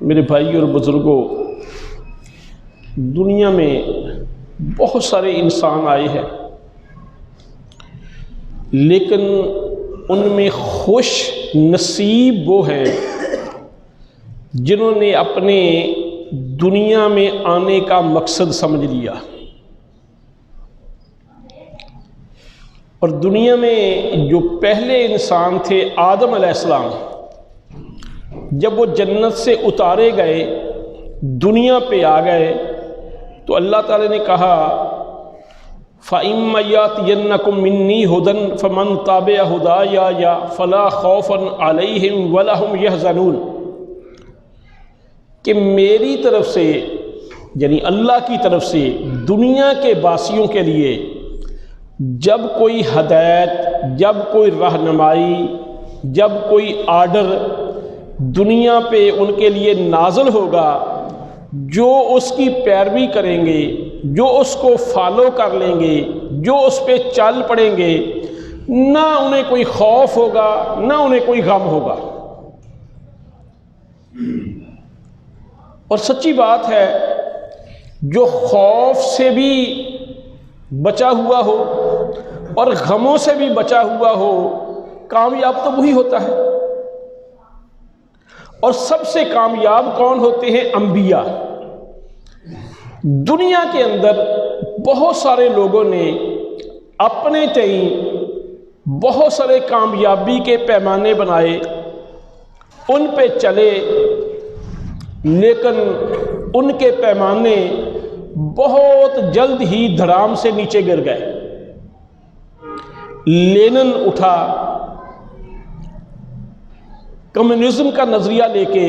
میرے بھائی اور بزرگوں، دنیا میں بہت سارے انسان آئے ہیں، لیکن ان میں خوش نصیب وہ ہیں جنہوں نے اپنے دنیا میں آنے کا مقصد سمجھ لیا۔ اور دنیا میں جو پہلے انسان تھے آدم علیہ السلام، جب وہ جنت سے اتارے گئے، دنیا پہ آ گئے، تو اللہ تعالیٰ نے کہا فَإِمَّا يَأْتِيَنَّكُم مِّنِّي هُدًى فَمَن تَبِعَ هُدَايَ فَلَا خَوْفٌ عَلَيْهِمْ وَلَا هُمْ يَحْزَنُونَ، کہ میری طرف سے یعنی اللہ کی طرف سے دنیا کے باسیوں کے لیے جب کوئی ہدایت، جب کوئی رہنمائی، جب کوئی آرڈر دنیا پہ ان کے لیے نازل ہوگا، جو اس کی پیروی کریں گے، جو اس کو فالو کر لیں گے، جو اس پہ چل پڑیں گے، نہ انہیں کوئی خوف ہوگا، نہ انہیں کوئی غم ہوگا۔ اور سچی بات ہے، جو خوف سے بھی بچا ہوا ہو اور غموں سے بھی بچا ہوا ہو، کامیاب تو وہی ہوتا ہے۔ اور سب سے کامیاب کون ہوتے ہیں؟ انبیاء۔ دنیا کے اندر بہت سارے لوگوں نے اپنے تئیں بہت سارے کامیابی کے پیمانے بنائے، ان پہ چلے، لیکن ان کے پیمانے بہت جلد ہی دھڑام سے نیچے گر گئے۔ لینن اٹھا کمیونزم کا نظریہ لے کے،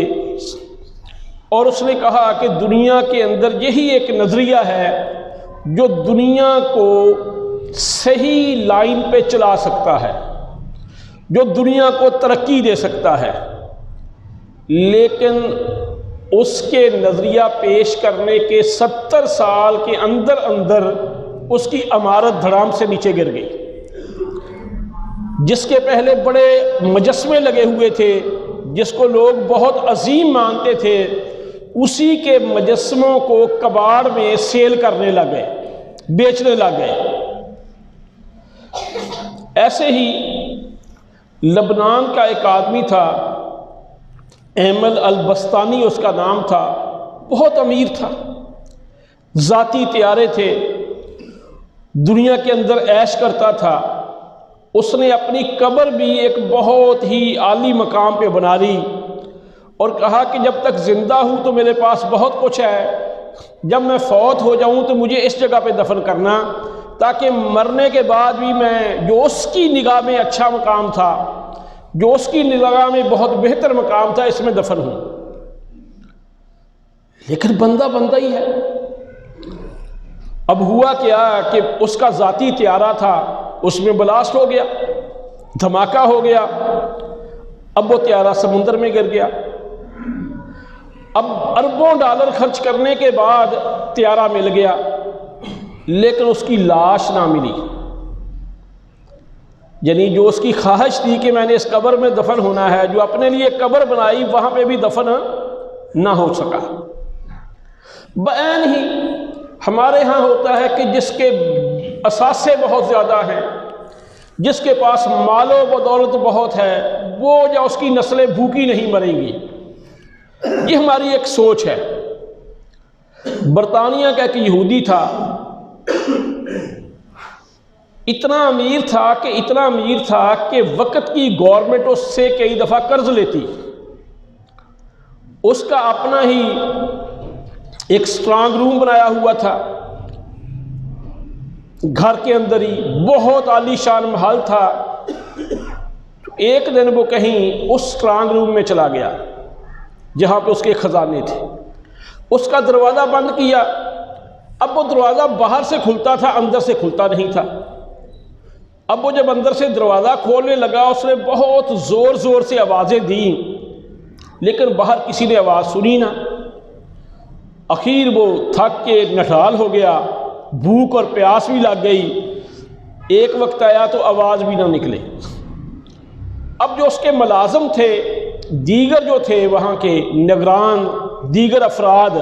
اور اس نے کہا کہ دنیا کے اندر یہی ایک نظریہ ہے جو دنیا کو صحیح لائن پہ چلا سکتا ہے، جو دنیا کو ترقی دے سکتا ہے، لیکن اس کے نظریہ پیش کرنے کے 70 سال کے اندر اندر اس کی عمارت دھڑام سے نیچے گر گئی۔ جس کے پہلے بڑے مجسمے لگے ہوئے تھے، جس کو لوگ بہت عظیم مانتے تھے، اسی کے مجسموں کو کباڑ میں سیل کرنے لگ گئے، بیچنے لگ گئے۔ ایسے ہی لبنان کا ایک آدمی تھا، احمد البستانی اس کا نام تھا، بہت امیر تھا، ذاتی طیارے تھے، دنیا کے اندر عیش کرتا تھا۔ اس نے اپنی قبر بھی ایک بہت ہی عالی مقام پہ بنا لی اور کہا کہ جب تک زندہ ہوں تو میرے پاس بہت کچھ ہے، جب میں فوت ہو جاؤں تو مجھے اس جگہ پہ دفن کرنا، تاکہ مرنے کے بعد بھی میں جو اس کی نگاہ میں اچھا مقام تھا، جو اس کی نگاہ میں بہت بہتر مقام تھا، اس میں دفن ہوں۔ لیکن بندہ بندہ ہی ہے۔ اب ہوا کیا کہ اس کا ذاتی طیارہ تھا، اس میں بلاسٹ ہو گیا، دھماکہ ہو گیا، اب وہ طیارہ سمندر میں گر گیا۔ اب اربوں ڈالر خرچ کرنے کے بعد طیارہ مل گیا، لیکن اس کی لاش نہ ملی، یعنی جو اس کی خواہش تھی کہ میں نے اس قبر میں دفن ہونا ہے، جو اپنے لیے قبر بنائی، وہاں پہ بھی دفن نہ ہو سکا۔ بعین ہی ہمارے ہاں ہوتا ہے کہ جس کے اثاثے بہت زیادہ ہیں، جس کے پاس مال و بدولت بہت ہے، وہ یا اس کی نسلیں بھوکی نہیں مریں گی۔ یہ ہماری ایک سوچ ہے۔ برطانیہ کا ایک یہودی تھا، اتنا امیر تھا کہ وقت کی گورنمنٹ اس سے کئی دفعہ قرض لیتی۔ اس کا اپنا ہی ایک اسٹرانگ روم بنایا ہوا تھا، گھر کے اندر ہی بہت عالی شان محل تھا۔ ایک دن وہ کہیں اس اسٹرانگ روم میں چلا گیا جہاں پہ اس کے خزانے تھے، اس کا دروازہ بند کیا۔ اب وہ دروازہ باہر سے کھلتا تھا، اندر سے کھلتا نہیں تھا۔ اب وہ جب اندر سے دروازہ کھولنے لگا، اس نے بہت زور زور سے آوازیں دیں، لیکن باہر کسی نے آواز سنی نہ۔ اخیر وہ تھک کے نٹال ہو گیا، بھوک اور پیاس بھی لگ گئی۔ ایک وقت آیا تو آواز بھی نہ نکلے۔ اب جو اس کے ملازم تھے، دیگر جو تھے وہاں کے نگران دیگر افراد،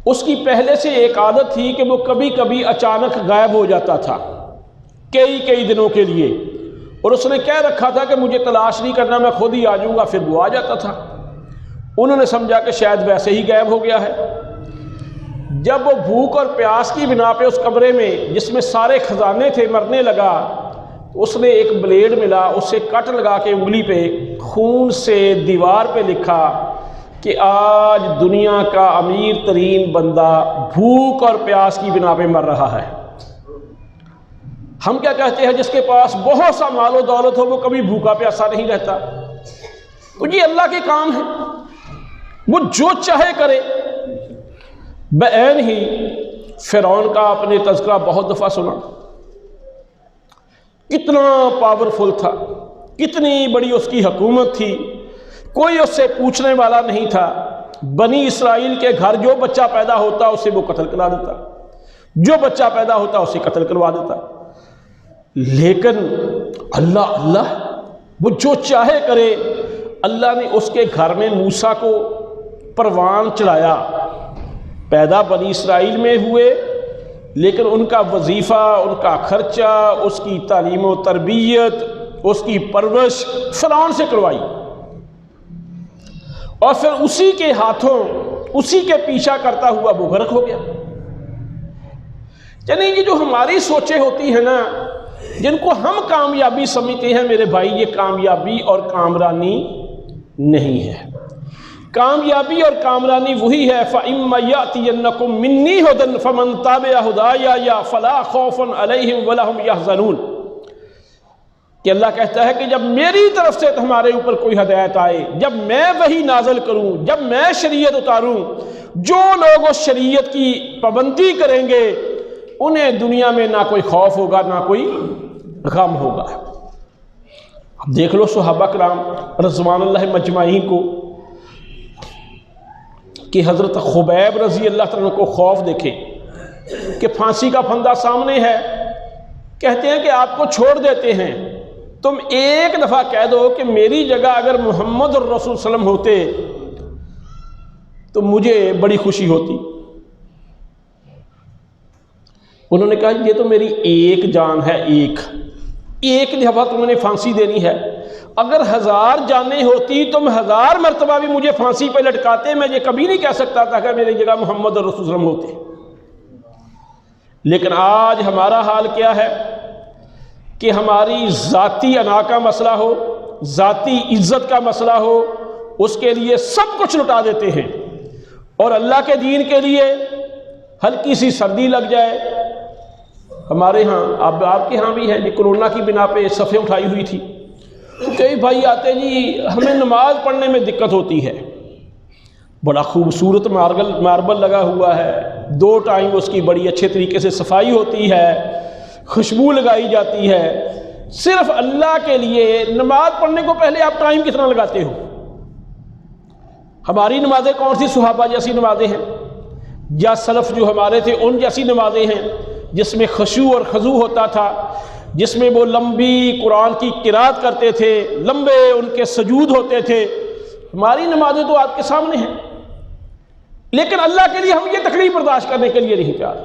اس کی پہلے سے ایک عادت تھی کہ وہ کبھی کبھی اچانک غائب ہو جاتا تھا کئی دنوں کے لیے، اور اس نے کہہ رکھا تھا کہ مجھے تلاش نہیں کرنا، میں خود ہی آ جاؤں گا، پھر وہ آ جاتا تھا۔ انہوں نے سمجھا کہ شاید ویسے ہی غائب ہو گیا ہے۔ جب وہ بھوک اور پیاس کی بنا پہ اس کمرے میں جس میں سارے خزانے تھے مرنے لگا، تو اس نے ایک بلیڈ ملا، اس سے کٹ لگا کے انگلی پہ خون سے دیوار پہ لکھا کہ آج دنیا کا امیر ترین بندہ بھوک اور پیاس کی بنا پہ مر رہا ہے۔ ہم کیا کہتے ہیں؟ جس کے پاس بہت سا مال و دولت ہو وہ کبھی بھوکا پیاسا نہیں رہتا۔ تو یہ اللہ کے کام ہے، وہ جو چاہے کرے۔ بعین ہی فرعون کا آپ نے تذکرہ بہت دفعہ سنا، کتنا پاورفل تھا، کتنی بڑی اس کی حکومت تھی، کوئی اس سے پوچھنے والا نہیں تھا۔ بنی اسرائیل کے گھر جو بچہ پیدا ہوتا اسے وہ قتل کروا دیتا، جو بچہ پیدا ہوتا اسے قتل کروا دیتا۔ لیکن اللہ وہ جو چاہے کرے۔ اللہ نے اس کے گھر میں موسیٰ کو پروان چڑھایا، پیدا بنی اسرائیل میں ہوئے، لیکن ان کا وظیفہ، ان کا خرچہ، اس کی تعلیم و تربیت، اس کی پرورش فرعون سے کروائی، اور پھر اسی کے ہاتھوں اسی کے پیچھا کرتا ہوا وہ غرق ہو گیا۔ یعنی یہ جو ہماری سوچیں ہوتی ہیں نا، جن کو ہم کامیابی سمجھتے ہیں، میرے بھائی یہ کامیابی اور کامرانی نہیں ہے۔ کامیابی اور کامرانی وہی ہے فَإِمَّا يَأْتِيَنَّكُم مِّنِّي هُدًى فَمَن تَبِعَ هُدَايَ فَلَا خَوْفٌ عَلَيْهِمْ وَلَا هُمْ يَحْزَنُونَ کہ اللہ کہتا ہے کہ جب میری طرف سے تمہارے اوپر کوئی ہدایت آئے، جب میں وحی نازل کروں، جب میں شریعت اتاروں، جو لوگ اس شریعت کی پابندی کریں گے انہیں دنیا میں نہ کوئی خوف ہوگا نہ کوئی غم ہوگا۔ اب دیکھ لو صحابہ کرام رضوان اللہ مجمعین کو، کہ حضرت خبیب رضی اللہ عنہ کو خوف دیکھے کہ پھانسی کا پھندا سامنے ہے، کہتے ہیں کہ آپ کو چھوڑ دیتے ہیں، تم ایک دفعہ کہہ دو کہ میری جگہ اگر محمد الرسول صلی اللہ علیہ وسلم ہوتے تو مجھے بڑی خوشی ہوتی۔ انہوں نے کہا یہ تو میری ایک جان ہے، ایک دفعہ تم نے پھانسی دینی ہے، اگر 1000 جانیں ہوتی تم 1000 مرتبہ بھی مجھے پھانسی پہ لٹکاتے، میں یہ کبھی نہیں کہہ سکتا تھا کہ میری جگہ محمد الرسول صلی اللہ علیہ وسلم ہوتے۔ لیکن آج ہمارا حال کیا ہے کہ ہماری ذاتی انا کا مسئلہ ہو، ذاتی عزت کا مسئلہ ہو، اس کے لیے سب کچھ لٹا دیتے ہیں، اور اللہ کے دین کے لیے ہلکی سی سردی لگ جائے۔ ہمارے ہاں آپ کے ہاں بھی ہے، یہ کورونا کی بنا پہ صفیں اٹھائی ہوئی تھی، کئی بھائی آتے جی ہمیں نماز پڑھنے میں دقت ہوتی ہے، بڑا خوبصورت ماربل لگا ہوا ہے، 2 ٹائم اس کی بڑی اچھے طریقے سے صفائی ہوتی ہے، خوشبو لگائی جاتی ہے، صرف اللہ کے لیے نماز پڑھنے کو پہلے آپ ٹائم کتنا لگاتے ہو؟ ہماری نمازیں کون سی صحابہ جیسی نمازیں ہیں، یا سلف جو ہمارے تھے ان جیسی نمازیں ہیں جس میں خشوع اور خضوع ہوتا تھا، جس میں وہ لمبی قرآن کی قرات کرتے تھے، لمبے ان کے سجود ہوتے تھے؟ ہماری نمازیں تو آپ کے سامنے ہیں، لیکن اللہ کے لیے ہم یہ تکلیف برداشت کرنے کے لیے نہیں تیار،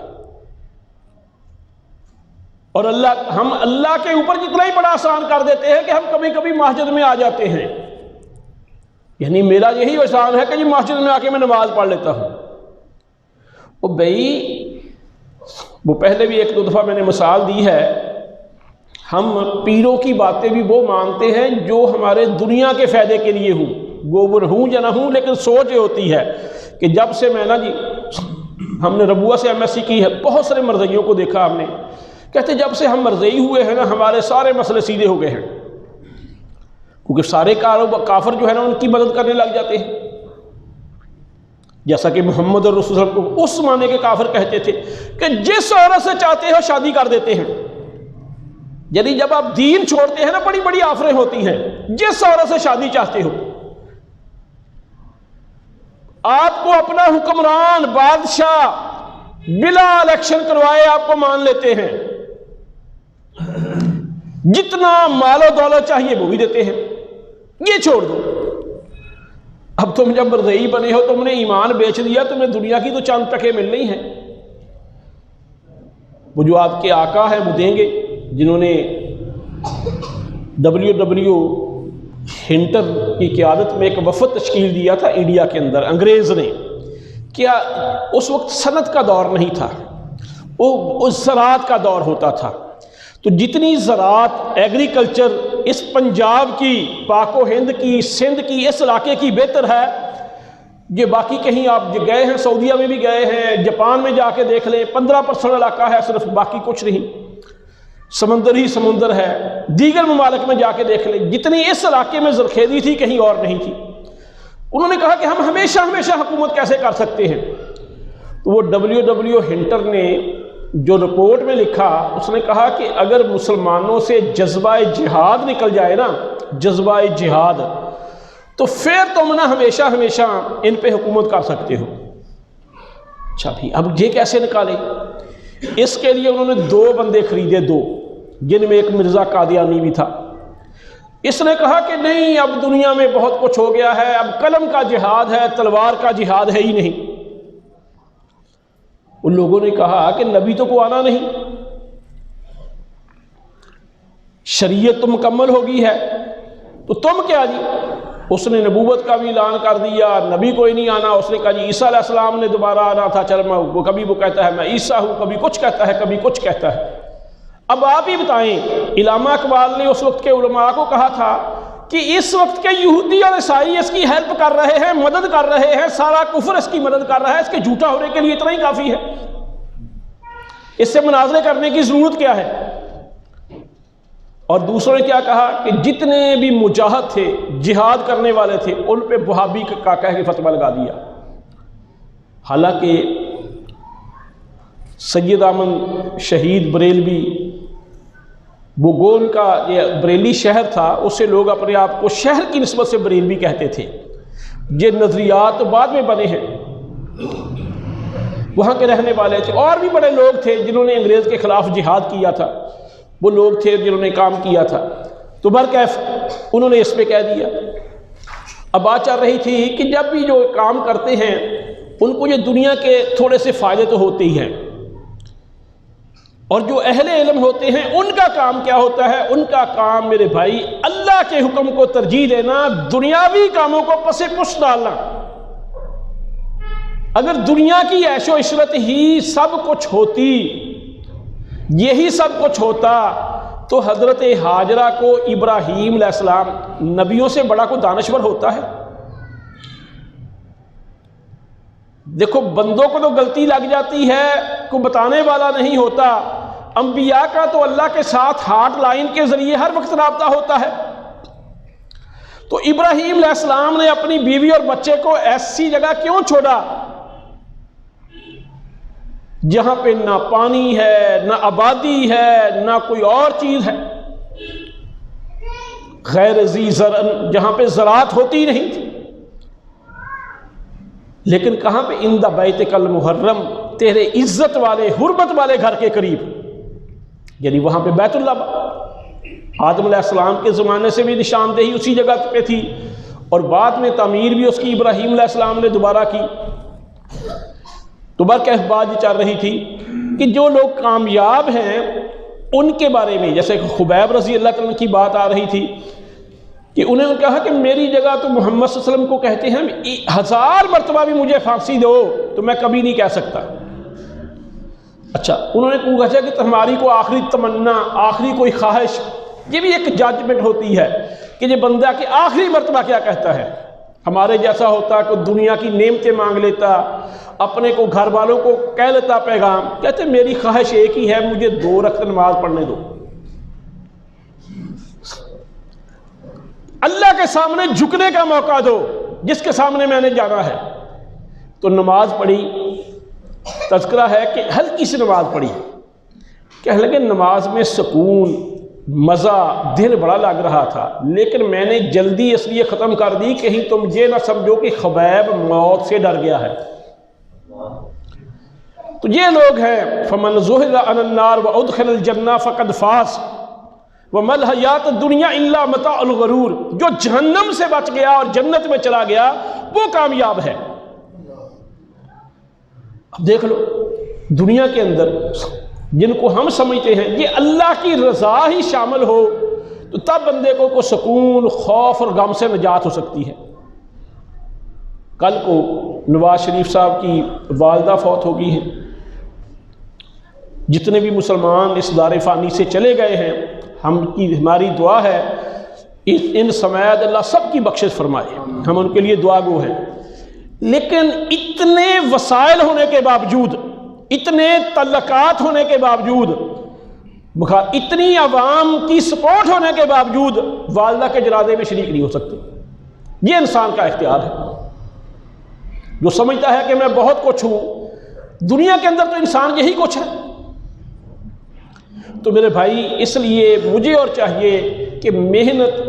اور ہم اللہ کے اوپر جتنا ہی بڑا آسان کر دیتے ہیں کہ ہم کبھی کبھی مسجد میں آ جاتے ہیں، یعنی میرا یہی احسان ہے کہ جی مسجد میں آ کے میں نماز پڑھ لیتا ہوں۔ وہ بھائی وہ پہلے بھی 1-2 دفعہ میں نے مثال دی ہے، ہم پیروں کی باتیں بھی وہ مانتے ہیں جو ہمارے دنیا کے فائدے کے لیے ہوں، گوبر ہوں یا نہ ہوں، لیکن سوچ یہ ہوتی ہے کہ جب سے میں نا جی ہم نے ربوہ سے MSc کی ہے، بہت سارے مرزائیوں کو دیکھا ہم نے، کہتے جب سے ہم مرزائی ہوئے ہیں نا ہمارے سارے مسئلے سیدھے ہو گئے ہیں، کیونکہ سارے کافر جو ہے نا ان کی مدد کرنے لگ جاتے ہیں، جیسا کہ محمد الرسول صلی اللہ علیہ وسلم کو اس زمانے کے کافر کہتے تھے کہ جس عورت سے چاہتے ہو شادی کر دیتے ہیں، یعنی جب آپ دین چھوڑتے ہیں نا بڑی بڑی آفریں ہوتی ہیں، جس عورت سے شادی چاہتے ہو، آپ کو اپنا حکمران بادشاہ بلا الیکشن کروائے آپ کو مان لیتے ہیں، جتنا مال و دولت چاہیے وہ بھی دیتے ہیں، یہ چھوڑ دو۔ اب تم جب مرضی بنے ہو، تم نے ایمان بیچ دیا، تمہیں دنیا کی تو چند ٹکے مل رہی ہیں۔ وہ جو آپ کے آقا ہیں وہ دیں گے، جنہوں نے WW ہنٹر کی قیادت میں ایک وفد تشکیل دیا تھا انڈیا کے اندر انگریز نے۔ کیا اس وقت صنعت کا دور نہیں تھا، وہ زراعت کا دور ہوتا تھا، تو جتنی زراعت ایگریکلچر اس پنجاب کی، پاک و ہند کی، سندھ کی، اس علاقے کی بہتر ہے۔ یہ باقی کہیں آپ گئے ہیں، سعودیہ میں بھی گئے ہیں، جاپان میں جا کے دیکھ لیں، 15% علاقہ ہے صرف، باقی کچھ نہیں، سمندر ہی سمندر ہے۔ دیگر ممالک میں جا کے دیکھ لیں، جتنی اس علاقے میں زرخیزی تھی کہیں اور نہیں تھی۔ انہوں نے کہا کہ ہم ہمیشہ حکومت کیسے کر سکتے ہیں؟ تو وہ WW ہنٹر نے جو رپورٹ میں لکھا، اس نے کہا کہ اگر مسلمانوں سے جذبہ جہاد نکل جائے نا، جذبہ جہاد، تو پھر تم نہ ہمیشہ ان پہ حکومت کر سکتے ہو۔ اچھا بھی اب یہ کیسے نکالے؟ اس کے لیے انہوں نے 2 بندے خریدے، 2، جن میں ایک مرزا قادیانی بھی تھا۔ اس نے کہا کہ نہیں، اب دنیا میں بہت کچھ ہو گیا ہے، اب قلم کا جہاد ہے، تلوار کا جہاد ہے ہی نہیں۔ ان لوگوں نے کہا کہ نبی تو کو آنا نہیں، شریعت تو مکمل ہو گئی ہے، تو تم کیا جی؟ اس نے نبوت کا بھی اعلان کر دیا، نبی کوئی نہیں آنا۔ اس نے کہا جی عیسیٰ علیہ السلام نے دوبارہ آنا تھا، چل میں وہ کبھی وہ کہتا ہے میں عیسیٰ ہوں، کبھی کچھ کہتا ہے، کبھی کچھ کہتا ہے۔ اب آپ ہی بتائیں، علامہ اقبال نے اس وقت کے علماء کو کہا تھا کہ اس وقت کے یہودی اور عیسائی اس کی ہیلپ کر رہے ہیں، مدد کر رہے ہیں، سارا کفر اس کی مدد کر رہا ہے، اس کے جھوٹا ہونے کے لیے اتنا ہی کافی ہے، اس سے مناظرے کرنے کی ضرورت کیا ہے؟ اور دوسروں نے کیا کہا کہ جتنے بھی مجاہد تھے، جہاد کرنے والے تھے، ان پہ وہابی کا کہہ کے فتویٰ لگا دیا۔ حالانکہ سید احمد شہید بریلوی، وہ گون کا یہ بریلی شہر تھا، اس سے لوگ اپنے آپ کو شہر کی نسبت سے بریلوی کہتے تھے۔ یہ نظریات بعد میں بنے ہیں، وہاں کے رہنے والے تھے۔ اور بھی بڑے لوگ تھے جنہوں نے انگریز کے خلاف جہاد کیا تھا، وہ لوگ تھے جنہوں نے کام کیا تھا، تو برکیف انہوں نے اس پہ کہہ دیا۔ اب بات چل رہی تھی کہ جب بھی جو کام کرتے ہیں ان کو یہ دنیا کے تھوڑے سے فائدے تو ہوتے ہی ہیں، اور جو اہل علم ہوتے ہیں ان کا کام کیا ہوتا ہے؟ ان کا کام میرے بھائی اللہ کے حکم کو ترجیح دینا، دنیاوی کاموں کو پس پش ڈالنا۔ اگر دنیا کی عیش و عشرت ہی سب کچھ ہوتی، یہی سب کچھ ہوتا، تو حضرت ہاجرہ کو ابراہیم علیہ السلام نبیوں سے بڑا کوئی دانشور ہوتا ہے؟ دیکھو بندوں کو تو غلطی لگ جاتی ہے، کوئی بتانے والا نہیں ہوتا۔ انبیاء کا تو اللہ کے ساتھ ہارٹ لائن کے ذریعے ہر وقت رابطہ ہوتا ہے۔ تو ابراہیم علیہ السلام نے اپنی بیوی اور بچے کو ایسی جگہ کیوں چھوڑا جہاں پہ نہ پانی ہے، نہ آبادی ہے، نہ کوئی اور چیز ہے، غیر ذی زرع، جہاں پہ زراعت ہوتی نہیں تھی، لیکن کہاں پہ عند بیتک المحرم، تیرے عزت والے حرمت والے گھر کے قریب، یعنی وہاں پہ بیت اللہ۔ آدم علیہ السلام کے زمانے سے بھی نشاندہی اسی جگہ پہ تھی، اور بعد میں تعمیر بھی اس کی ابراہیم علیہ السلام نے دوبارہ کی۔ تو برکہ بات یہ چل رہی تھی کہ جو لوگ کامیاب ہیں ان کے بارے میں، جیسے خبیب رضی اللہ تعالیٰ کی بات آ رہی تھی کہ انہیں کہا کہ میری جگہ تو محمد صلی اللہ علیہ وسلم کو کہتے ہیں 1000 مرتبہ بھی مجھے پھانسی دو تو میں کبھی نہیں کہہ سکتا۔ اچھا، انہوں نے پوچھا کہ ہماری کو آخری تمنا، آخری کوئی خواہش، یہ بھی ایک ججمنٹ ہوتی ہے کہ یہ بندہ کہ آخری مرتبہ کیا کہتا ہے۔ ہمارے جیسا ہوتا کہ دنیا کی نعمتیں مانگ لیتا، اپنے کو گھر والوں کو کہہ لیتا پیغام، کہتے میری خواہش ایک ہی ہے، مجھے 2 رکعت نماز پڑھنے دو، اللہ کے سامنے جھکنے کا موقع دو، جس کے سامنے میں نے جانا ہے۔ تو نماز پڑھی، تذکرہ ہے کہ ہلکی سی نماز پڑھی، کہنے لگے نماز میں سکون، مزہ، دل بڑا لگ رہا تھا، لیکن میں نے جلدی اس لیے ختم کر دی کہیں تم یہ نہ سمجھو کہ خبیب موت سے ڈر گیا ہے۔ تو یہ لوگ ہیں فمن زحزح عن النار وادخل الجنہ فقد فاز، وَمَا الْحَيَاةُ الدُّنْيَا إِلَّا مَتَاعُ الْغُرُورِ، جو جہنم سے بچ گیا اور جنت میں چلا گیا وہ کامیاب ہے۔ اب دیکھ لو دنیا کے اندر جن کو ہم سمجھتے ہیں یہ اللہ کی رضا ہی شامل ہو تو تب بندے کو کوئی سکون، خوف اور غم سے نجات ہو سکتی ہے۔ کل کو نواز شریف صاحب کی والدہ فوت ہو گئی ہیں، جتنے بھی مسلمان اس دار فانی سے چلے گئے ہیں ہماری دعا ہے ان سمیت اللہ سب کی بخشش فرمائے، ہم ان کے لیے دعا گو ہیں۔ لیکن اتنے وسائل ہونے کے باوجود، اتنے تعلقات ہونے کے باوجود، اتنی عوام کی سپورٹ ہونے کے باوجود والدہ کے جنازے میں شریک نہیں ہو سکتے۔ یہ انسان کا اختیار ہے، جو سمجھتا ہے کہ میں بہت کچھ ہوں، دنیا کے اندر تو انسان یہی کچھ ہے۔ تو میرے بھائی اس لیے مجھے اور چاہیے کہ محنت،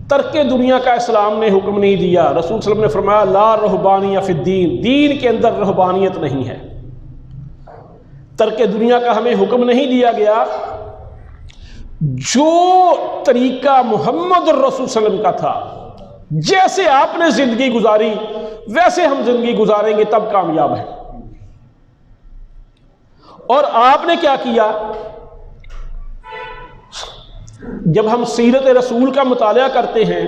ترک دنیا کا اسلام نے حکم نہیں دیا۔ رسول صلی اللہ علیہ وسلم نے فرمایا لا رہبانیہ فی الدین، دین کے اندر رہبانیت نہیں ہے، ترک دنیا کا ہمیں حکم نہیں دیا گیا۔ جو طریقہ محمد الرسول صلی اللہ علیہ وسلم کا تھا، جیسے آپ نے زندگی گزاری ویسے ہم زندگی گزاریں گے تب کامیاب ہے۔ اور آپ نے کیا کیا؟ جب ہم سیرت رسول کا مطالعہ کرتے ہیں،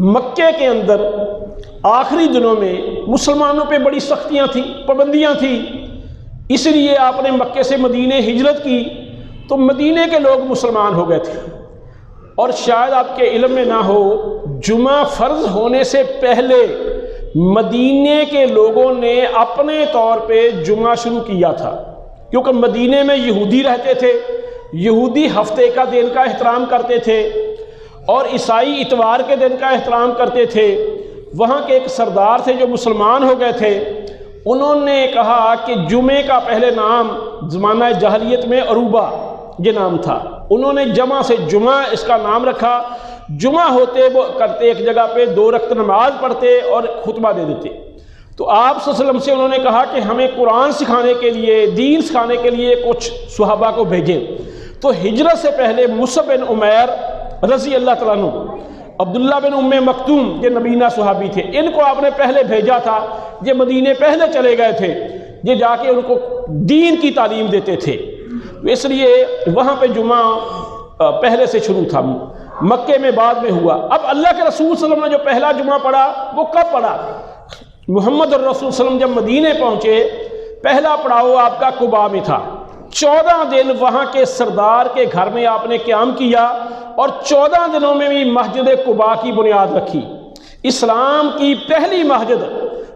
مکے کے اندر آخری دنوں میں مسلمانوں پہ بڑی سختیاں تھیں، پابندیاں تھیں، اس لیے آپ نے مکے سے مدینے ہجرت کی تو مدینے کے لوگ مسلمان ہو گئے تھے۔ اور شاید آپ کے علم میں نہ ہو، جمعہ فرض ہونے سے پہلے مدینے کے لوگوں نے اپنے طور پہ جمعہ شروع کیا تھا، کیونکہ مدینے میں یہودی رہتے تھے، یہودی ہفتے کا دن کا احترام کرتے تھے اور عیسائی اتوار کے دن کا احترام کرتے تھے۔ وہاں کے ایک سردار تھے جو مسلمان ہو گئے تھے، انہوں نے کہا کہ جمعے کا پہلے نام زمانہ جاہلیت میں عروبہ یہ نام تھا، انہوں نے جمعہ سے جمعہ اس کا نام رکھا۔ جمعہ ہوتے وہ کرتے ایک جگہ پہ 2 رکعت نماز پڑھتے اور خطبہ دے دیتے۔ تو آپ صلی اللہ علیہ وسلم سے انہوں نے کہا کہ ہمیں قرآن سکھانے کے لیے، دین سکھانے کے لیے کچھ صحابہ کو بھیجیں۔ تو ہجرت سے پہلے مصعب بن عمیر رضی اللہ تعالیٰ عنہ، عبداللہ بن ام مکتوم یہ نبینا صحابی تھے، ان کو آپ نے پہلے بھیجا تھا، یہ مدینے پہلے چلے گئے تھے، یہ جا کے ان کو دین کی تعلیم دیتے تھے، اس لیے وہاں پہ جمعہ پہلے سے شروع تھا، مکے میں بعد میں ہوا۔ اب اللہ کے رسول صلی اللہ علیہ وسلم نے جو پہلا جمعہ پڑھا وہ کب پڑھا؟ محمد الرسول صلی اللہ علیہ وسلم جب مدینے پہنچے، پہلا پڑاؤ آپ کا قباء میں تھا۔ 14 دن وہاں کے سردار کے گھر میں آپ نے قیام کیا اور 14 دنوں میں بھی مسجد قباء کی بنیاد رکھی۔ اسلام کی پہلی مسجد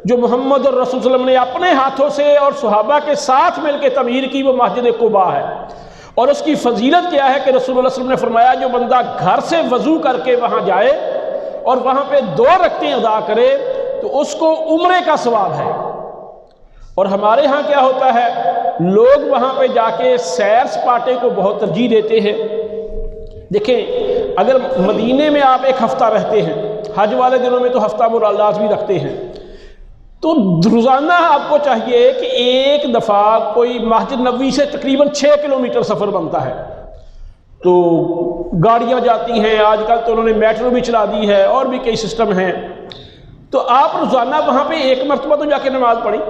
جو محمد الرسول صلی اللہ علیہ وسلم نے اپنے ہاتھوں سے اور صحابہ کے ساتھ مل کے تعمیر کی وہ مسجد قباء ہے۔ اور اس کی فضیلت کیا ہے کہ رسول اللہ صلی اللہ علیہ وسلم نے فرمایا جو بندہ گھر سے وضو کر کے وہاں جائے اور وہاں پہ 2 رکعتیں ادا کرے تو اس کو عمرے کا ثواب ہے۔ اور ہمارے ہاں کیا ہوتا ہے، لوگ وہاں پہ جا کے سیر سپاٹے کو بہت ترجیح دیتے ہیں۔ دیکھیں اگر مدینے میں آپ 1 ہفتہ رہتے ہیں، حج والے دنوں میں تو ہفتہ وہ لازمی رکھتے ہیں، تو روزانہ آپ کو چاہیے کہ ایک دفعہ کوئی مسجد نبوی سے تقریباً 6 کلومیٹر سفر بنتا ہے، تو گاڑیاں جاتی ہیں، آج کل تو انہوں نے میٹرو بھی چلا دی ہے اور بھی کئی سسٹم ہیں، تو آپ روزانہ وہاں پہ 1 مرتبہ تو جا کے نماز پڑھیں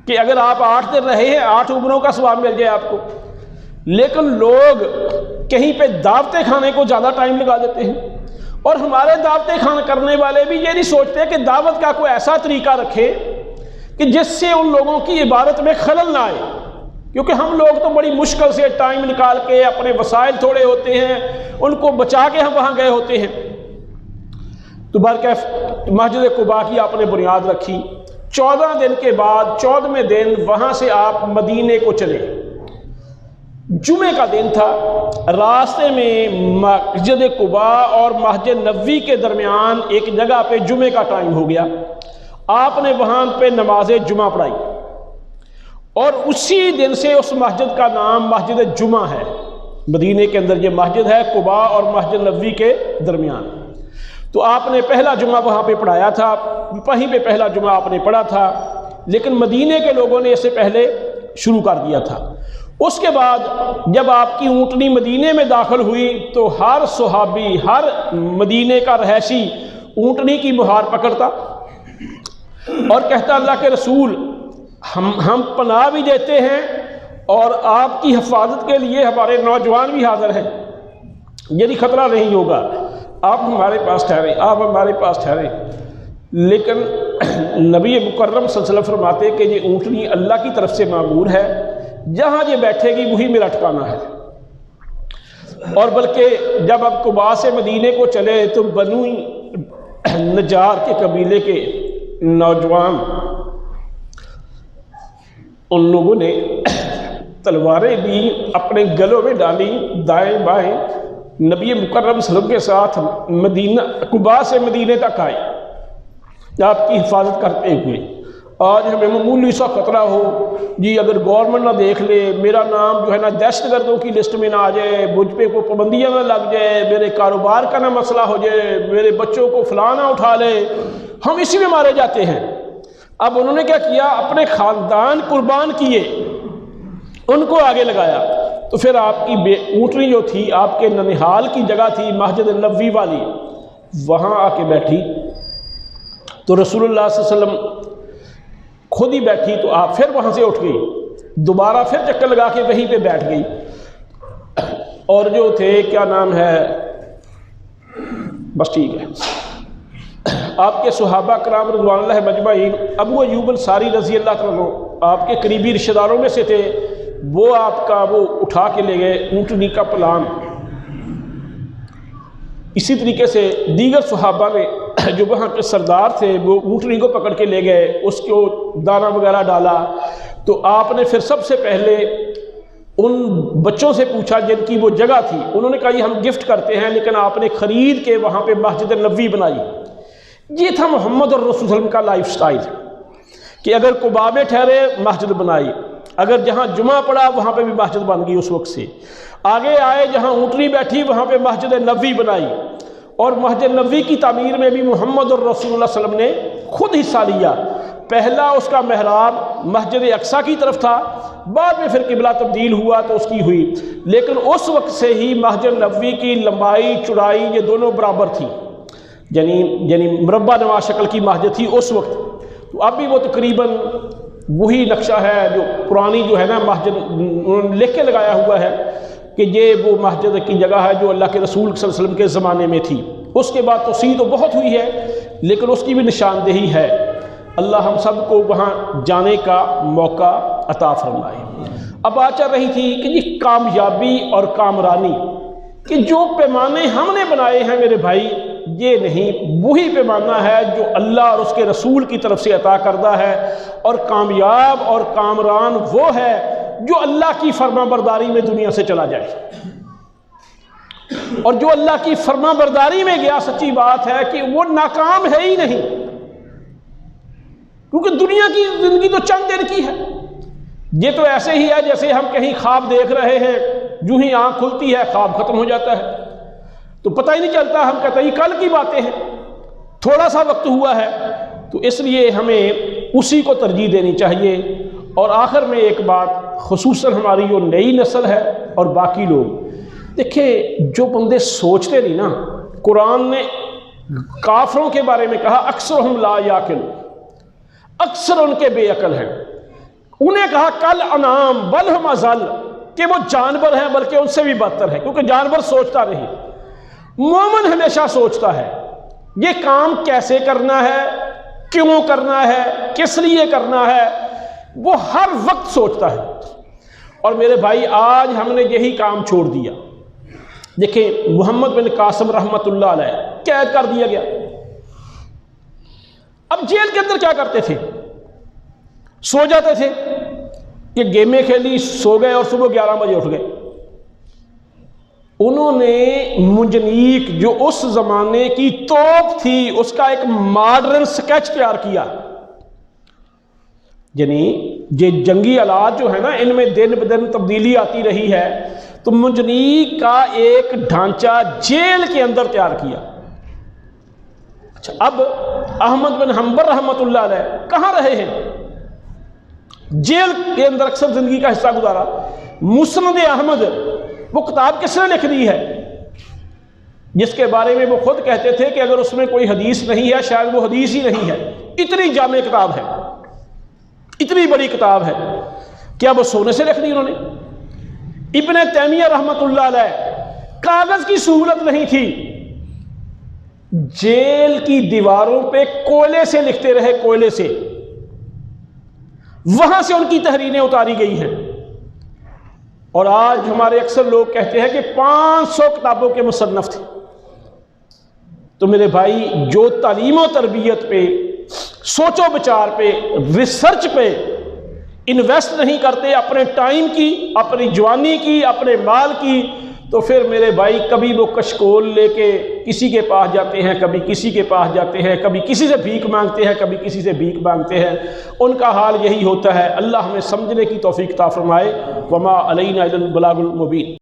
کہ اگر آپ 8 دن رہے ہیں 8 عمروں کا ثواب مل جائے آپ کو۔ لیکن لوگ کہیں پہ دعوتیں کھانے کو زیادہ ٹائم لگا دیتے ہیں، اور ہمارے دعوتیں کھانے کرنے والے بھی یہ نہیں سوچتے کہ دعوت کا کوئی ایسا طریقہ رکھے کہ جس سے ان لوگوں کی عبادت میں خلل نہ آئے، کیونکہ ہم لوگ تو بڑی مشکل سے ٹائم نکال کے، اپنے وسائل تھوڑے ہوتے ہیں ان کو بچا کے ہم وہاں گئے ہوتے ہیں۔ تو برکیف مسجد قباء کی آپ نے بنیاد رکھی، 14 دن کے بعد 14ویں دن وہاں سے آپ مدینے کو چلے، جمعے کا دن تھا، راستے میں مسجد قباء اور مسجد نبوی کے درمیان ایک جگہ پہ جمعے کا ٹائم ہو گیا، آپ نے وہاں پہ نماز جمعہ پڑھائی، اور اسی دن سے اس مسجد کا نام مسجد جمعہ ہے۔ مدینے کے اندر یہ مسجد ہے قباء اور مسجد نبوی کے درمیان۔ تو آپ نے پہلا جمعہ وہاں پہ پڑھایا تھا، وہیں پہ پہلا جمعہ آپ نے پڑھا تھا، لیکن مدینے کے لوگوں نے اس سے پہلے شروع کر دیا تھا۔ اس کے بعد جب آپ کی اونٹنی مدینے میں داخل ہوئی تو ہر صحابی، ہر مدینے کا رہائشی اونٹنی کی مہار پکڑتا اور کہتا اللہ کے رسول ہم پناہ بھی دیتے ہیں اور آپ کی حفاظت کے لیے ہمارے نوجوان بھی حاضر ہیں، یعنی خطرہ نہیں ہوگا، آپ ہمارے پاس ٹھہریں، آپ ہمارے پاس ٹھہریں۔ لیکن نبی مکرم صلی اللہ علیہ وسلم فرماتے کہ یہ اونٹنی اللہ کی طرف سے معمور ہے، جہاں یہ بیٹھے گی وہی میرا ٹھکانہ ہے۔ اور بلکہ جب اب قباء سے مدینے کو چلے تو بنو نجار کے قبیلے کے نوجوان ان لوگوں نے تلواریں بھی اپنے گلوں میں ڈالی، دائیں بائیں نبی مکرم صلی اللہ علیہ وسلم کے ساتھ مدینہ قباء سے مدینے تک آئے آپ کی حفاظت کرتے ہوئے۔ آج ہمیں معمولی سا خطرہ ہو جی اگر گورنمنٹ نہ دیکھ لے، میرا نام جو ہے نا دہشت گردوں کی لسٹ میں نہ آ جائے، مجھ پہ کوئی پابندیاں نہ لگ جائے، میرے کاروبار کا نہ مسئلہ ہو جائے، میرے بچوں کو فلاں نہ اٹھا لے، ہم اسی میں مارے جاتے ہیں۔ اب انہوں نے کیا کیا، اپنے خاندان قربان کیے، ان کو آگے لگایا۔ تو پھر آپ کی اونٹنی جو تھی آپ کے ننہال کی جگہ تھی مسجد نبوی والی، وہاں آ کے بیٹھی تو رسول اللہ صلی اللہ علیہ وسلم خود ہی بیٹھی تو آپ پھر وہاں سے اٹھ گئی، دوبارہ پھر چکر لگا کے وہیں پہ بیٹھ گئی۔ اور جو تھے کیا نام ہے، بس ٹھیک ہے، آپ کے صحابہ کرام رضوان اللہ مجمعین، ابو ایوب انصاری رضی اللہ تعالیٰ عنہ آپ کے قریبی رشتہ داروں میں سے تھے، وہ آپ کا وہ اٹھا کے لے گئے اونٹنی کا پلان۔ اسی طریقے سے دیگر صحابہ نے جو وہاں کے سردار تھے وہ اونٹنی کو پکڑ کے لے گئے، اس کو دانہ وغیرہ ڈالا۔ تو آپ نے پھر سب سے پہلے ان بچوں سے پوچھا جن کی وہ جگہ تھی، انہوں نے کہا یہ ہم گفٹ کرتے ہیں، لیکن آپ نے خرید کے وہاں پہ مسجد نبوی بنائی۔ یہ تھا محمد اور رسول صلی اللہ علیہ وسلم کا لائف سٹائل کہ اگر قباء میں ٹھہرے مسجد بنائی، اگر جہاں جمعہ پڑا وہاں پہ بھی مسجد بن گئی، اس وقت سے آگے آئے جہاں اونٹنی بیٹھی وہاں پہ مسجد نبوی بنائی، اور مسجد نبوی کی تعمیر میں بھی محمد اور رسول اللہ صلی اللہ علیہ وسلم نے خود حصہ لیا۔ پہلا اس کا محراب مسجد اقصیٰ کی طرف تھا، بعد میں پھر قبلہ تبدیل ہوا تو اس کی ہوئی، لیکن اس وقت سے ہی مسجد نبوی کی لمبائی چوڑائی یہ دونوں برابر تھی، یعنی مربع نما شکل کی مسجد تھی اس وقت۔ تو اب بھی وہ تقریباً وہی نقشہ ہے جو پرانی جو ہے نا مسجد انہوں نے لکھ کے لگایا ہوا ہے کہ یہ وہ مسجد کی جگہ ہے جو اللہ کے رسول صلی اللہ علیہ وسلم کے زمانے میں تھی۔ اس کے بعد توسیع تو بہت ہوئی ہے، لیکن اس کی بھی نشاندہی ہے۔ اللہ ہم سب کو وہاں جانے کا موقع عطا فرمائے۔ اب بات چل رہی تھی کہ یہ کامیابی اور کامرانی کہ جو پیمانے ہم نے بنائے ہیں میرے بھائی، یہ نہیں، وہی پیمانہ ہے جو اللہ اور اس کے رسول کی طرف سے عطا کردہ ہے، اور کامیاب اور کامران وہ ہے جو اللہ کی فرما برداری میں دنیا سے چلا جائے، اور جو اللہ کی فرما برداری میں گیا سچی بات ہے کہ وہ ناکام ہے ہی نہیں، کیونکہ دنیا کی زندگی تو چند دن کی ہے۔ یہ تو ایسے ہی ہے جیسے ہم کہیں خواب دیکھ رہے ہیں، جو ہی آنکھ کھلتی ہے خواب ختم ہو جاتا ہے، تو پتہ ہی نہیں چلتا، ہم کہتے ہیں یہ کل کی باتیں ہیں، تھوڑا سا وقت ہوا ہے۔ تو اس لیے ہمیں اسی کو ترجیح دینی چاہیے۔ اور آخر میں ایک بات، خصوصاً ہماری جو نئی نسل ہے اور باقی لوگ، دیکھیں جو بندے سوچتے نہیں نا، قرآن نے کافروں کے بارے میں کہا اکثرہم لا یعقل، اکثر ان کے بے عقل ہیں، انہیں کہا کل انعام بل ہم اضل، کہ وہ جانور ہیں بلکہ ان سے بھی بدتر ہے، کیونکہ جانور سوچتا نہیں، مومن ہمیشہ سوچتا ہے یہ کام کیسے کرنا ہے، کیوں کرنا ہے، کس لیے کرنا ہے، وہ ہر وقت سوچتا ہے۔ اور میرے بھائی آج ہم نے یہی کام چھوڑ دیا۔ دیکھیں محمد بن قاسم رحمۃ اللہ علیہ قید کر دیا گیا، اب جیل کے اندر کیا کرتے تھے، سو جاتے تھے، یہ گیمیں کھیلی سو گئے اور صبح 11 بجے اٹھ گئے۔ انہوں نے منجنیق جو اس زمانے کی توپ تھی اس کا ایک ماڈرن سکیچ تیار کیا، یعنی یہ جنگی آلات جو ہے نا ان میں دن بدن تبدیلی آتی رہی ہے، تو منجنیق کا ایک ڈھانچہ جیل کے اندر تیار کیا۔ اچھا اب احمد بن حنبل رحمۃ اللہ علیہ کہاں رہے ہیں، جیل کے اندر اکثر زندگی کا حصہ گزارا، مسند احمد وہ کتاب کس نے لکھ دی ہے جس کے بارے میں وہ خود کہتے تھے کہ اگر اس میں کوئی حدیث نہیں ہے شاید وہ حدیث ہی نہیں ہے؟ اتنی جامع کتاب ہے، اتنی بڑی کتاب ہے، کیا وہ سونے سے لکھ دی انہوں نے؟ ابن تیمیہ رحمۃ اللہ علیہ، کاغذ کی سہولت نہیں تھی، جیل کی دیواروں پہ کوئلے سے لکھتے رہے، کوئلے سے، وہاں سے ان کی تحریریں اتاری گئی ہیں۔ اور آج ہمارے اکثر لوگ کہتے ہیں کہ 500 کتابوں کے مصنف تھے۔ تو میرے بھائی، جو تعلیم و تربیت پہ، سوچ و بچار پہ، ریسرچ پہ انویسٹ نہیں کرتے، اپنے ٹائم کی، اپنی جوانی کی، اپنے مال کی، تو پھر میرے بھائی کبھی وہ کشکول لے کے کسی کے پاس جاتے ہیں، کبھی کسی کے پاس جاتے ہیں، کبھی کسی سے بھیک مانگتے ہیں، کبھی کسی سے بھیک مانگتے ہیں، ان کا حال یہی ہوتا ہے۔ اللہ ہمیں سمجھنے کی توفیق عطا فرمائے۔ وما علینا الا البلاغ المبین۔